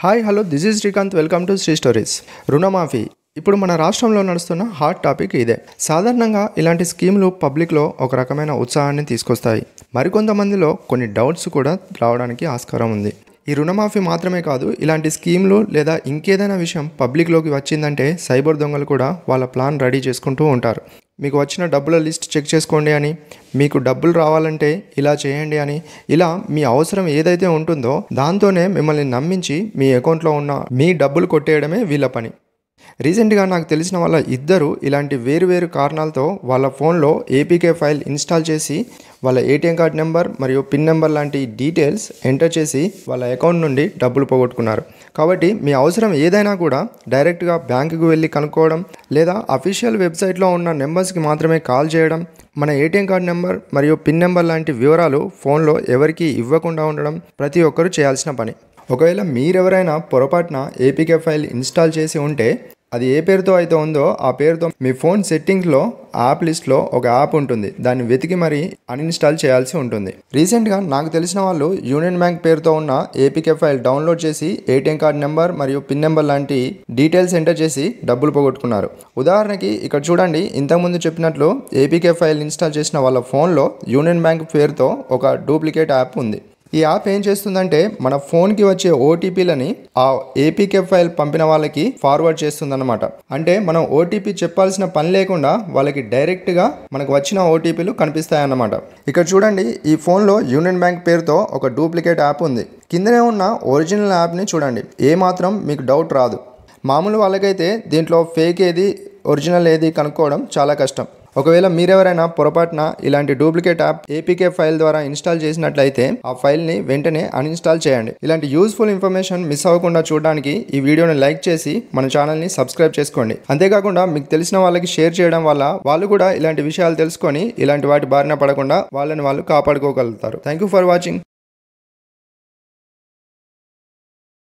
Hi hello this is Srikanth. Welcome to Sri Stories. రుణమాఫీ ఇప్పుడు మన రాష్ట్రంలో నడుస్తున్న హాట్ టాపిక్ ఇదే. సాధారణంగా ఇలాంటి స్కీములు పబ్లిక్లో ఒక రకమైన ఉత్సాహాన్ని తీసుకొస్తాయి. మరికొంతమందిలో కొన్ని డౌట్స్ కూడా రావడానికి ఆస్కారం ఉంది. ఈ రుణమాఫీ మాత్రమే కాదు, ఇలాంటి స్కీములు లేదా ఇంకేదైనా విషయం పబ్లిక్లోకి వచ్చిందంటే సైబర్ దొంగలు కూడా వాళ్ళ ప్లాన్ రెడీ చేసుకుంటూ ఉంటారు. మీకు వచ్చిన డబ్బుల లిస్ట్ చెక్ చేసుకోండి అని, మీకు డబ్బులు రావాలంటే ఇలా చేయండి అని, ఇలా మీ అవసరం ఏదైతే ఉంటుందో దాంతోనే మిమ్మల్ని నమ్మించి మీ అకౌంట్లో ఉన్న మీ డబ్బులు కొట్టేయడమే వీళ్ళ పని. రీసెంట్గా నాకు తెలిసిన వాళ్ళ ఇద్దరు ఇలాంటి వేరు కారణాలతో వాళ్ళ ఫోన్లో ఏపీకే ఫైల్ ఇన్స్టాల్ చేసి వాళ్ళ ఏటీఎం కార్డ్ నెంబర్ మరియు పిన్ నెంబర్ లాంటి డీటెయిల్స్ ఎంటర్ చేసి వాళ్ళ అకౌంట్ నుండి డబ్బులు పోగొట్టుకున్నారు. కాబట్టి మీ అవసరం ఏదైనా కూడా డైరెక్ట్గా బ్యాంకుకు వెళ్ళి కనుక్కోవడం లేదా అఫీషియల్ వెబ్సైట్లో ఉన్న నెంబర్స్కి మాత్రమే కాల్ చేయడం, మన ఏటీఎం కార్డ్ నెంబర్ మరియు పిన్ నెంబర్ లాంటి వివరాలు ఫోన్లో ఎవరికీ ఇవ్వకుండా ఉండడం ప్రతి ఒక్కరూ చేయాల్సిన పని. ఒకవేళ మీరెవరైనా పొరపాటున ఏపీకే ఫైల్ ఇన్స్టాల్ చేసి ఉంటే అది ఏ పేరుతో అయితే ఉందో ఆ పేరుతో మీ ఫోన్ సెట్టింగ్స్లో యాప్ లిస్ట్లో ఒక యాప్ ఉంటుంది. దాన్ని వెతికి మరీ అన్ఇన్స్టాల్ చేయాల్సి ఉంటుంది. రీసెంట్గా నాకు తెలిసిన వాళ్ళు యూనియన్ బ్యాంక్ పేరుతో ఉన్న ఏపీకే ఫైల్ డౌన్లోడ్ చేసి ఏటీఎం కార్డ్ నెంబర్ మరియు పిన్ నెంబర్ లాంటి డీటెయిల్స్ ఎంటర్ చేసి డబ్బులు పోగొట్టుకున్నారు. ఉదాహరణకి ఇక్కడ చూడండి, ఇంతకుముందు చెప్పినట్లు ఏపీకే ఫైల్ ఇన్స్టాల్ చేసిన వాళ్ళ ఫోన్లో యూనియన్ బ్యాంక్ పేరుతో ఒక డూప్లికేట్ యాప్ ఉంది. ఈ యాప్ ఏం చేస్తుందంటే మన ఫోన్కి వచ్చే ఓటీపీలని ఆ ఏపీకే ఫైల్ పంపిన వాళ్ళకి ఫార్వర్డ్ చేస్తుందన్నమాట. అంటే మనం ఓటీపీ చెప్పాల్సిన పని లేకుండా వాళ్ళకి డైరెక్ట్గా మనకు వచ్చిన ఓటీపీలు కనిపిస్తాయన్నమాట. ఇక్కడ చూడండి, ఈ ఫోన్లో యూనియన్ బ్యాంక్ పేరుతో ఒక డూప్లికేట్ యాప్ ఉంది. కిందనే ఉన్న ఒరిజినల్ యాప్ని చూడండి, ఏమాత్రం మీకు డౌట్ రాదు. మామూలు వాళ్ళకైతే దీంట్లో ఫేక్ ఏది ఒరిజినల్ ఏది కనుక్కోవడం చాలా కష్టం. ఒకవేళ మీరెవరైనా పొరపాటున ఇలాంటి డూప్లికేట్ యాప్ ఏపీకే ఫైల్ ద్వారా ఇన్స్టాల్ చేసినట్లయితే ఆ ఫైల్ని వెంటనే అన్ఇన్స్టాల్ చేయండి. ఇలాంటి యూస్ఫుల్ ఇన్ఫర్మేషన్ మిస్ అవ్వకుండా చూడడానికి ఈ వీడియోని లైక్ చేసి మన ఛానల్ని సబ్స్క్రైబ్ చేసుకోండి. అంతేకాకుండా మీకు తెలిసిన వాళ్ళకి షేర్ చేయడం వల్ల వాళ్ళు కూడా ఇలాంటి విషయాలు తెలుసుకొని ఇలాంటి వాటి బారిన పడకుండా వాళ్ళని వాళ్ళు కాపాడుకోగలుగుతారు. Thank you for watching.